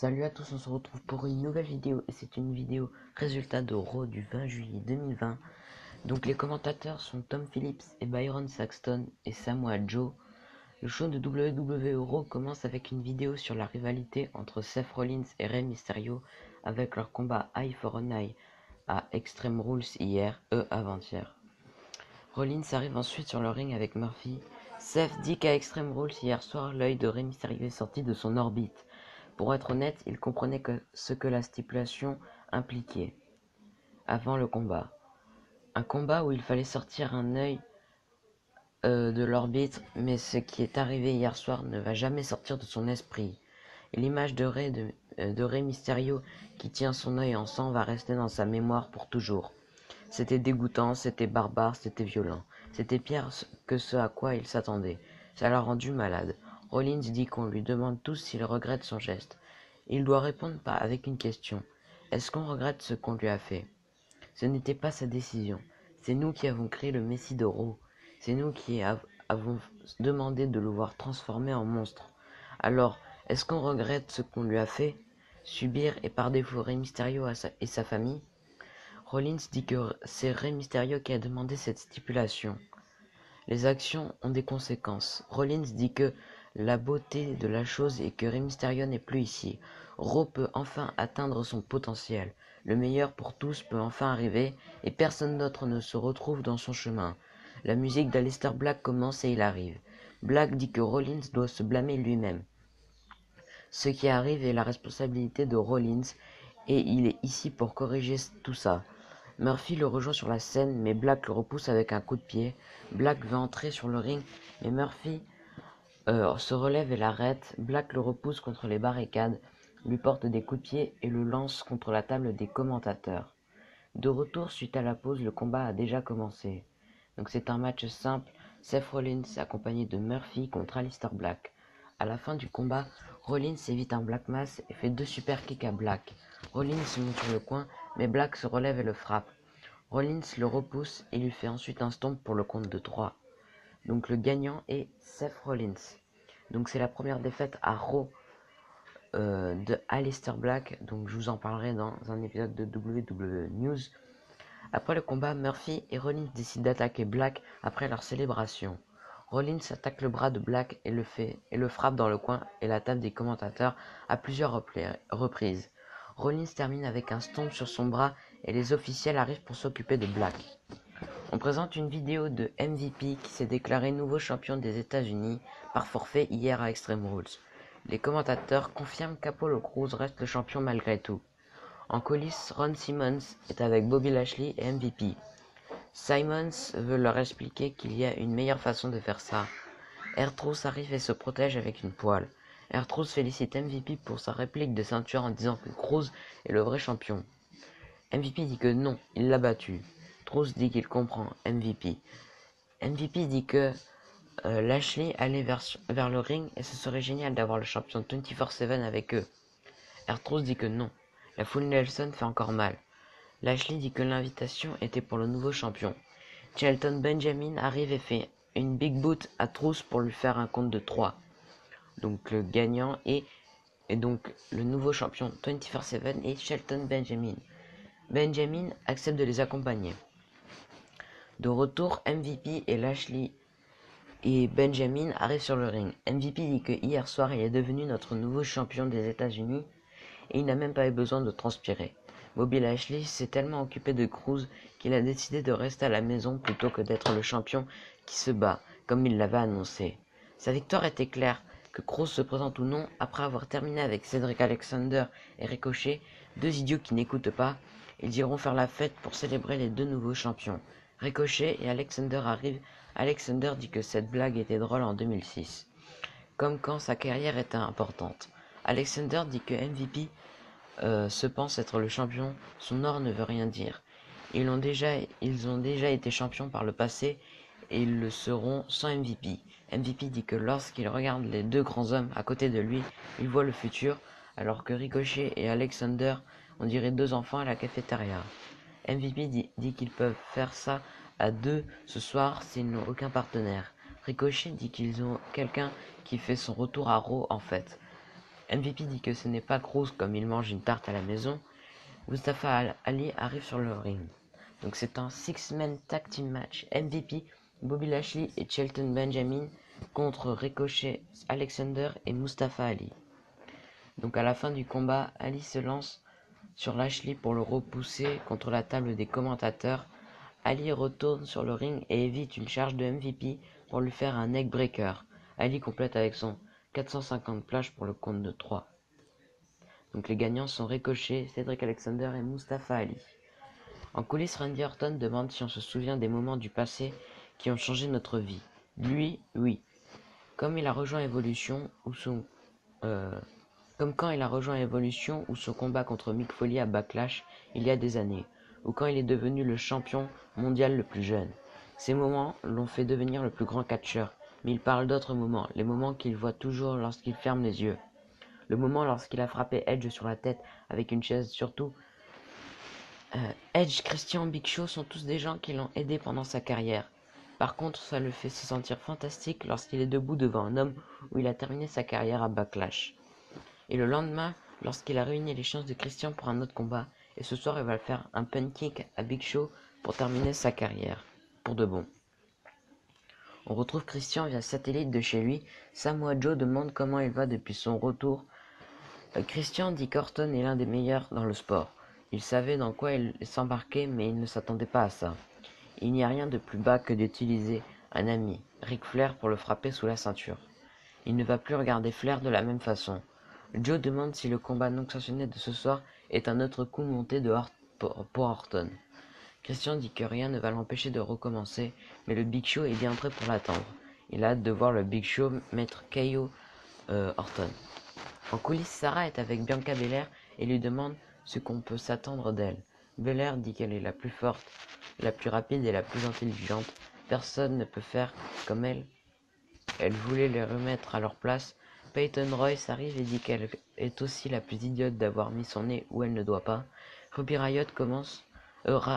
Salut à tous, on se retrouve pour une nouvelle vidéo et c'est une vidéo résultat de Raw du 20 juillet 2020. Donc les commentateurs sont Tom Phillips et Byron Saxton et Samoa Joe. Le show de WWE Raw commence avec une vidéo sur la rivalité entre Seth Rollins et Rey Mysterio avec leur combat Eye for an Eye à Extreme Rules avant-hier. Rollins arrive ensuite sur le ring avec Murphy. Seth dit qu'à Extreme Rules hier soir, l'œil de Rey Mysterio est sorti de son orbite. Pour être honnête, il comprenait ce que la stipulation impliquait avant le combat. Un combat où il fallait sortir un œil de l'orbite, mais ce qui est arrivé hier soir ne va jamais sortir de son esprit. Et l'image de Rey Mysterio qui tient son œil en sang va rester dans sa mémoire pour toujours. C'était dégoûtant, c'était barbare, c'était violent. C'était pire que ce à quoi il s'attendait. Ça l'a rendu malade. Rollins dit qu'on lui demande tous s'il regrette son geste. Il doit répondre avec une question. Est-ce qu'on regrette ce qu'on lui a fait? Ce n'était pas sa décision. C'est nous qui avons créé le Messie de Raw. C'est nous qui avons demandé de le voir transformé en monstre. Alors, est-ce qu'on regrette ce qu'on lui a fait? Subir et par défaut Rey Mysterio et sa famille? Rollins dit que c'est Rey Mysterio qui a demandé cette stipulation. Les actions ont des conséquences. Rollins dit que la beauté de la chose est que Rey Mysterio n'est plus ici. Raw peut enfin atteindre son potentiel. Le meilleur pour tous peut enfin arriver et personne d'autre ne se retrouve dans son chemin. La musique d'Aleister Black commence et il arrive. Black dit que Rollins doit se blâmer lui-même. Ce qui arrive est la responsabilité de Rollins et il est ici pour corriger tout ça. Murphy le rejoint sur la scène, mais Black le repousse avec un coup de pied. Black veut entrer sur le ring, mais Murphy se relève et l'arrête. Black le repousse contre les barricades, lui porte des coups de pied et le lance contre la table des commentateurs. De retour suite à la pause, le combat a déjà commencé. Donc c'est un match simple, Seth Rollins accompagné de Murphy contre Aleister Black. À la fin du combat, Rollins évite un Black Mass et fait 2 super kicks à Black. Rollins se monte sur le coin, mais Black se relève et le frappe. Rollins le repousse et lui fait ensuite un stomp pour le compte de 3. Donc le gagnant est Seth Rollins. Donc c'est la première défaite à Raw de Aleister Black. Donc je vous en parlerai dans un épisode de WWE News. Après le combat, Murphy et Rollins décident d'attaquer Black après leur célébration. Rollins attaque le bras de Black et le frappe dans le coin et la table des commentateurs à plusieurs reprises. Rollins termine avec un stomp sur son bras et les officiels arrivent pour s'occuper de Black. On présente une vidéo de MVP qui s'est déclaré nouveau champion des États-Unis par forfait hier à Extreme Rules. Les commentateurs confirment qu'Apollo Crews reste le champion malgré tout. En coulisses, Ron Simmons est avec Bobby Lashley et MVP. Simmons veut leur expliquer qu'il y a une meilleure façon de faire ça. R-Truth arrive et se protège avec une poêle. R-Truth félicite MVP pour sa réplique de ceinture en disant que Crews est le vrai champion. MVP dit que non, il l'a battu. Truth dit qu'il comprend MVP. MVP dit que Lashley allait vers le ring et ce serait génial d'avoir le champion 24/7 avec eux. R-Truth dit que non. La foule Nelson fait encore mal. Lashley dit que l'invitation était pour le nouveau champion. Shelton Benjamin arrive et fait une big boot à Truth pour lui faire un compte de 3. Donc le gagnant est donc le nouveau champion 24/7 et Shelton Benjamin. Benjamin accepte de les accompagner. De retour, MVP et Lashley et Benjamin arrivent sur le ring. MVP dit que hier soir il est devenu notre nouveau champion des États-Unis et il n'a même pas eu besoin de transpirer. Bobby Lashley s'est tellement occupé de Crews qu'il a décidé de rester à la maison plutôt que d'être le champion qui se bat, comme il l'avait annoncé. Sa victoire était claire, que Crews se présente ou non, après avoir terminé avec Cedric Alexander et Ricochet, 2 idiots qui n'écoutent pas, ils iront faire la fête pour célébrer les 2 nouveaux champions. Ricochet et Alexander arrivent. Alexander dit que cette blague était drôle en 2006, comme quand sa carrière était importante. Alexander dit que MVP se pense être le champion, son or ne veut rien dire. Ils ont déjà été champions par le passé et ils le seront sans MVP. MVP dit que lorsqu'il regarde les 2 grands hommes à côté de lui, il voit le futur, alors que Ricochet et Alexander, on dirait 2 enfants à la cafétéria. MVP dit qu'ils peuvent faire ça à 2 ce soir s'ils n'ont aucun partenaire. Ricochet dit qu'ils ont quelqu'un qui fait son retour à Raw en fait. MVP dit que ce n'est pas Cruz comme il mange une tarte à la maison. Mustafa Ali arrive sur le ring. Donc c'est un six-man tag team match. MVP, Bobby Lashley et Shelton Benjamin contre Ricochet, Alexander et Mustafa Ali. Donc à la fin du combat, Ali se lance sur Lashley pour le repousser contre la table des commentateurs. Ali retourne sur le ring et évite une charge de MVP pour lui faire un neckbreaker. Ali complète avec son 450 plages pour le compte de 3. Donc les gagnants sont Ricochet, Cedric Alexander et Mustafa Ali. En coulisses, Randy Orton demande si on se souvient des moments du passé qui ont changé notre vie. Lui, oui. Comme il a rejoint Evolution comme quand il a rejoint Evolution ou son combat contre Mick Foley à Backlash il y a des années, ou quand il est devenu le champion mondial le plus jeune. Ces moments l'ont fait devenir le plus grand catcheur, mais il parle d'autres moments, les moments qu'il voit toujours lorsqu'il ferme les yeux. Le moment lorsqu'il a frappé Edge sur la tête avec une chaise, surtout. Edge, Christian, Big Show sont tous des gens qui l'ont aidé pendant sa carrière. Par contre, ça le fait se sentir fantastique lorsqu'il est debout devant un homme où il a terminé sa carrière à Backlash. Et le lendemain, lorsqu'il a réuni les chances de Christian pour un autre combat, et ce soir il va faire un punt kick à Big Show pour terminer sa carrière, pour de bon. On retrouve Christian via satellite de chez lui. Samoa Joe demande comment il va depuis son retour. Christian dit qu'Orton est l'un des meilleurs dans le sport. Il savait dans quoi il s'embarquait, mais il ne s'attendait pas à ça. Il n'y a rien de plus bas que d'utiliser un ami, Ric Flair, pour le frapper sous la ceinture. Il ne va plus regarder Flair de la même façon. Joe demande si le combat non sanctionné de ce soir est un autre coup monté pour Orton. Christian dit que rien ne va l'empêcher de recommencer, mais le Big Show est bien prêt pour l'attendre. Il a hâte de voir le Big Show mettre KO Orton. En coulisses, Sarah est avec Bianca Belair et lui demande ce qu'on peut s'attendre d'elle. Belair dit qu'elle est la plus forte, la plus rapide et la plus intelligente. Personne ne peut faire comme elle. Elle voulait les remettre à leur place. Peyton Royce arrive et dit qu'elle est aussi la plus idiote d'avoir mis son nez où elle ne doit pas. Ruby Riott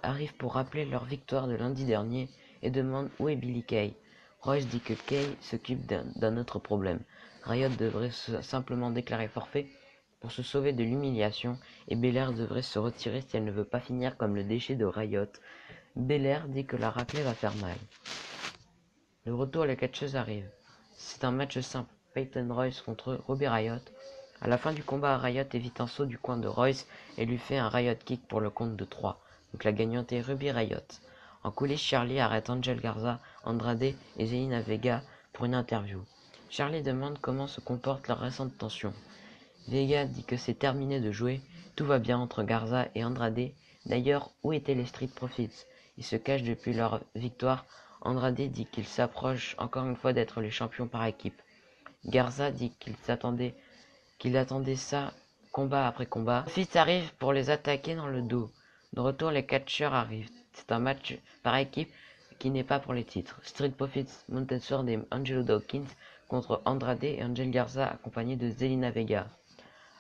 arrive pour rappeler leur victoire de lundi dernier et demande où est Billie Kay. Royce dit que Kay s'occupe d'un autre problème. Riott devrait simplement déclarer forfait pour se sauver de l'humiliation et Belair devrait se retirer si elle ne veut pas finir comme le déchet de Riott. Belair dit que la raclée va faire mal. Le retour à la catcheuse arrive. C'est un match simple. Peyton Royce contre Ruby Riott. À la fin du combat, Riott évite un saut du coin de Royce et lui fait un Riott kick pour le compte de 3. Donc la gagnante est Ruby Riott. En coulisses, Charlie arrête Angel Garza, Andrade et Zelina Vega pour une interview. Charlie demande comment se comporte leur récente tension. Vega dit que c'est terminé de jouer, tout va bien entre Garza et Andrade. D'ailleurs, où étaient les Street Profits? Ils se cachent depuis leur victoire. Andrade dit qu'il s'approche encore une fois d'être les champions par équipe. Garza dit qu'il attendait ça combat après combat. Profits arrive pour les attaquer dans le dos. De retour, les catcheurs arrivent. C'est un match par équipe qui n'est pas pour les titres. Street Profits, Mounted Sword et Angelo Dawkins contre Andrade et Angel Garza accompagnés de Zelina Vega.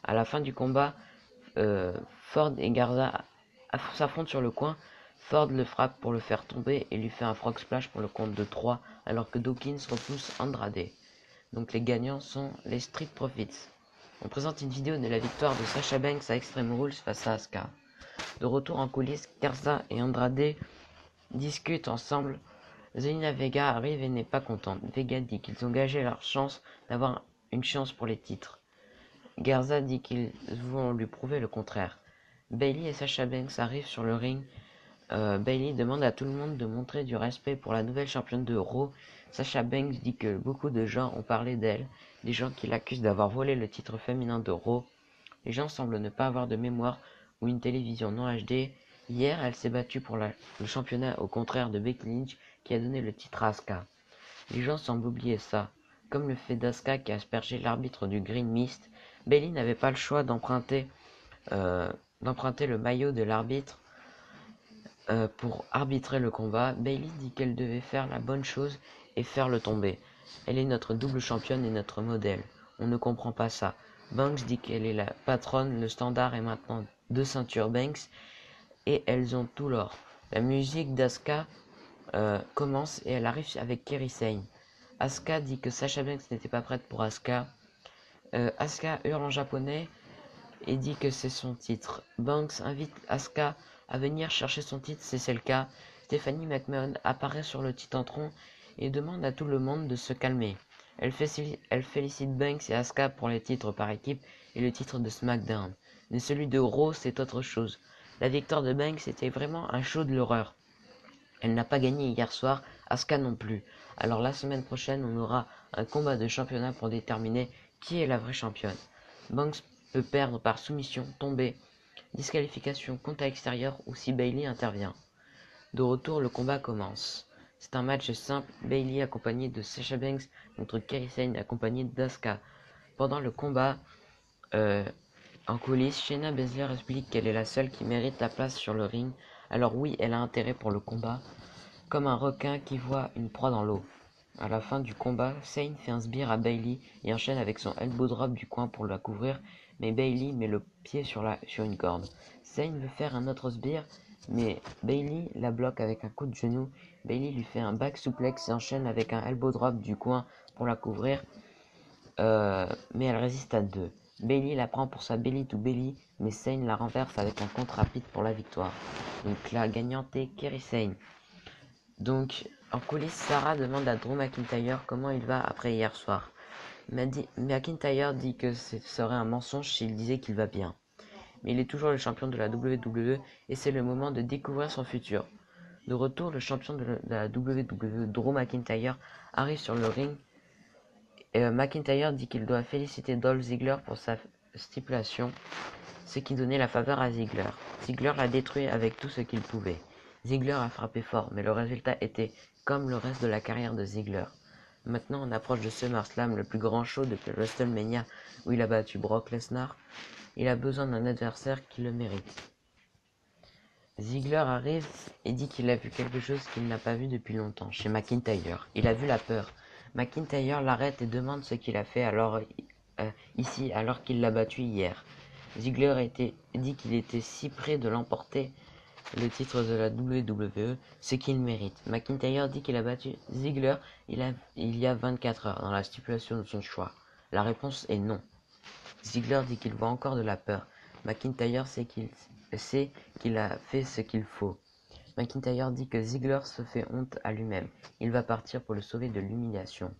À la fin du combat, Ford et Garza s'affrontent sur le coin. Ford le frappe pour le faire tomber et lui fait un frog splash pour le compte de 3 alors que Dawkins repousse Andrade. Donc les gagnants sont les Street Profits. On présente une vidéo de la victoire de Sasha Banks à Extreme Rules face à Asuka. De retour en coulisses, Garza et Andrade discutent ensemble. Zelina Vega arrive et n'est pas contente. Vega dit qu'ils ont gagé leur chance d'avoir une chance pour les titres. Garza dit qu'ils vont lui prouver le contraire. Bayley et Sasha Banks arrivent sur le ring. Bayley demande à tout le monde de montrer du respect pour la nouvelle championne de Raw. Sasha Banks dit que beaucoup de gens ont parlé d'elle, des gens qui l'accusent d'avoir volé le titre féminin de Raw. Les gens semblent ne pas avoir de mémoire ou une télévision non HD. Hier, elle s'est battue pour le championnat au contraire de Becky Lynch qui a donné le titre à Asuka. Les gens semblent oublier ça. Comme le fait d'Asuka qui a aspergé l'arbitre du Green Mist, Bayley n'avait pas le choix d'emprunter le maillot de l'arbitre pour arbitrer le combat. Bayley dit qu'elle devait faire la bonne chose et faire le tomber. Elle est notre double championne et notre modèle. On ne comprend pas ça. Banks dit qu'elle est la patronne, le standard est maintenant 2 ceintures Banks et elles ont tout l'or. La musique d'Asuka commence et elle arrive avec Kairi Sane. Asuka dit que Sasha Banks n'était pas prête pour Asuka. Asuka hurle en japonais et dit que c'est son titre. Banks invite Asuka à venir chercher son titre si c'est le cas. Stephanie McMahon apparaît sur le Titantron et demande à tout le monde de se calmer. Elle félicite Banks et Asuka pour les titres par équipe et le titre de SmackDown. Mais celui de Raw, c'est autre chose. La victoire de Banks était vraiment un show de l'horreur. Elle n'a pas gagné hier soir, Asuka non plus. Alors la semaine prochaine, on aura un combat de championnat pour déterminer qui est la vraie championne. Banks peut perdre par soumission, tomber, disqualification, compte à extérieur ou si Bayley intervient. De retour, le combat commence. C'est un match simple, Bayley accompagné de Sasha Banks contre Kairi Sane accompagné d'Asuka. Pendant le combat, en coulisses, Shayna Baszler explique qu'elle est la seule qui mérite la place sur le ring. Alors oui, elle a intérêt pour le combat, comme un requin qui voit une proie dans l'eau. À la fin du combat, Sane fait un sbire à Bayley et enchaîne avec son elbow drop du coin pour la couvrir, mais Bayley met le pied sur une corde. Sane veut faire un autre sbire, mais Bayley la bloque avec un coup de genou. Bayley lui fait un back suplex et enchaîne avec un elbow drop du coin pour la couvrir, mais elle résiste à deux. Bayley la prend pour sa belly to belly, mais Sane la renverse avec un contre rapide pour la victoire. Donc la gagnante est Kairi Sane. Donc, en coulisses, Sarah demande à Drew McIntyre comment il va après hier soir. McIntyre dit que ce serait un mensonge s'il disait qu'il va bien. Mais il est toujours le champion de la WWE et c'est le moment de découvrir son futur. De retour, le champion de la WWE, Drew McIntyre, arrive sur le ring. McIntyre dit qu'il doit féliciter Dolph Ziggler pour sa stipulation, ce qui donnait la faveur à Ziggler. Ziggler l'a détruit avec tout ce qu'il pouvait. Ziggler a frappé fort, mais le résultat était comme le reste de la carrière de Ziggler. Maintenant, on approche de SummerSlam, le plus grand show depuis WrestleMania où il a battu Brock Lesnar. Il a besoin d'un adversaire qui le mérite. Ziggler arrive et dit qu'il a vu quelque chose qu'il n'a pas vu depuis longtemps chez McIntyre. Il a vu la peur. McIntyre l'arrête et demande ce qu'il a fait ici alors qu'il l'a battu hier. Ziggler dit qu'il était si près de l'emporter le titre de la WWE, ce qu'il mérite. McIntyre dit qu'il a battu Ziggler il y a 24 heures dans la stipulation de son choix. La réponse est non. Ziggler dit qu'il voit encore de la peur. McIntyre sait qu'il a fait ce qu'il faut. McIntyre dit que Ziggler se fait honte à lui-même. Il va partir pour le sauver de l'humiliation.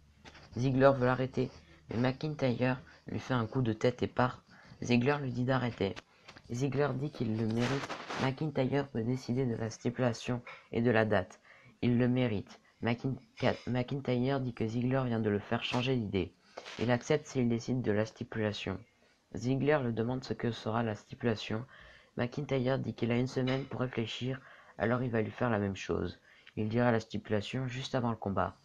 Ziggler veut l'arrêter, mais McIntyre lui fait un coup de tête et part. Ziggler lui dit d'arrêter. Ziggler dit qu'il le mérite. McIntyre peut décider de la stipulation et de la date. Il le mérite. McIntyre dit que Ziggler vient de le faire changer d'idée. Il accepte s'il décide de la stipulation. Ziggler le demande ce que sera la stipulation. McIntyre dit qu'il a une semaine pour réfléchir, alors il va lui faire la même chose. Il dira la stipulation juste avant le combat.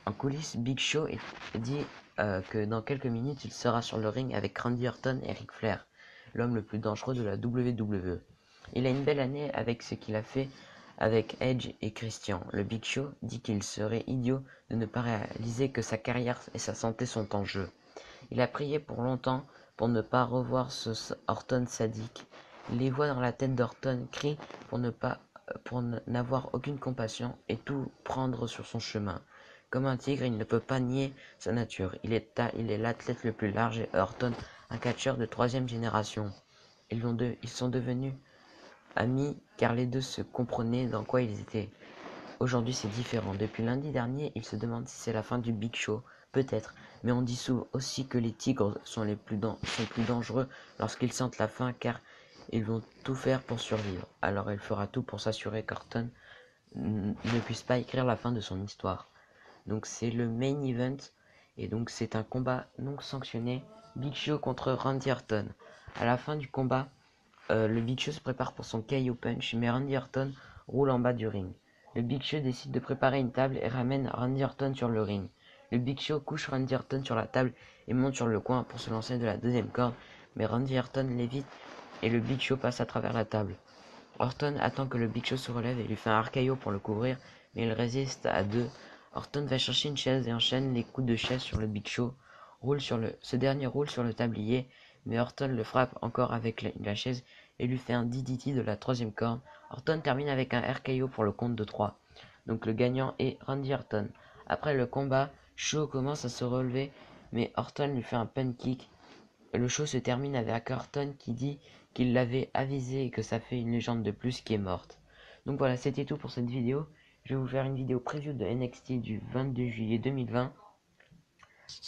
En coulisses, Big Show dit que dans quelques minutes, il sera sur le ring avec Randy Orton et Ric Flair, l'homme le plus dangereux de la WWE. Il a une belle année avec ce qu'il a fait avec Edge et Christian. Le Big Show dit qu'il serait idiot de ne pas réaliser que sa carrière et sa santé sont en jeu. Il a prié pour longtemps pour ne pas revoir ce Orton sadique. Les voix dans la tête d'Orton crient pour n'avoir aucune compassion et tout prendre sur son chemin. Comme un tigre, il ne peut pas nier sa nature. Il est l'athlète le plus large et Orton, un catcheur de 3e génération. Ils sont devenus amis car les deux se comprenaient dans quoi ils étaient. Aujourd'hui, c'est différent. Depuis lundi dernier, ils se demandent si c'est la fin du Big Show. Peut-être, mais on dit aussi que les tigres sont plus dangereux lorsqu'ils sentent la faim car ils vont tout faire pour survivre. Alors il fera tout pour s'assurer qu'Orton ne puisse pas écrire la fin de son histoire. Donc c'est le main event et donc c'est un combat non sanctionné. Big Show contre Randy Orton. À la fin du combat, le Big Show se prépare pour son KO punch, mais Randy Orton roule en bas du ring. Le Big Show décide de préparer une table et ramène Randy Orton sur le ring. Le Big Show couche Randy Orton sur la table et monte sur le coin pour se lancer de la deuxième corde, mais Randy Orton l'évite et le Big Show passe à travers la table. Orton attend que le Big Show se relève et lui fait un RKO pour le couvrir, mais il résiste à deux. Orton va chercher une chaise et enchaîne les coups de chaise sur le Big Show. Ce dernier roule sur le tablier, mais Orton le frappe encore avec la chaise et lui fait un DDT de la troisième corde. Orton termine avec un RKO pour le compte de 3. Donc le gagnant est Randy Orton. Après le combat, Show commence à se relever, mais Orton lui fait un punt kick. Le show se termine avec Orton qui dit qu'il l'avait avisé et que ça fait une légende de plus qui est morte. Donc voilà, c'était tout pour cette vidéo. Je vais vous faire une vidéo preview de NXT du 22 juillet 2020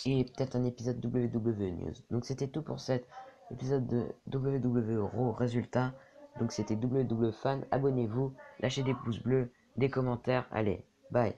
et peut-être un épisode WWE News. Donc c'était tout pour cet épisode de WWE Raw résultat. Donc c'était WWE Fan, abonnez-vous, lâchez des pouces bleus, des commentaires, allez, bye.